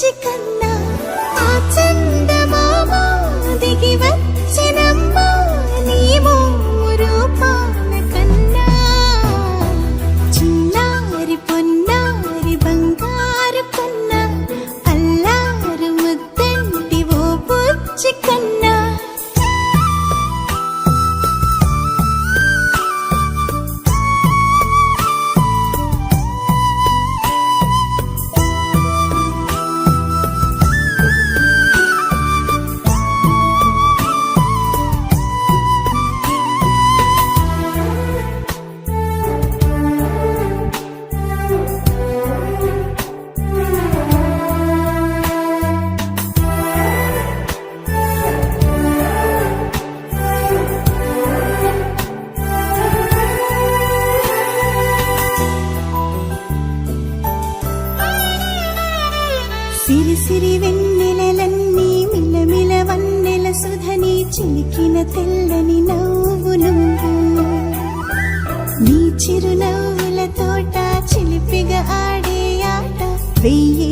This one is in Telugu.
బుజ్జి కన్నా ఆ చందమామ దిగి వచ్చినమ్మా నీ రూపాన కన్నా చిన్నారి పొన్నారి బంగారు కన్నా అల్లారు ముద్దంటి ఓ బుజ్జి కన్నా సిరి సిరి వెన్నెలలన్నీ మిలమిల వన్నెల సుధని చిలికిన తెల్లని నవ్వు నువ్వు నీ చిరునవ్వుల తోట చిలిపిగా ఆడే ఆట వెయ్యి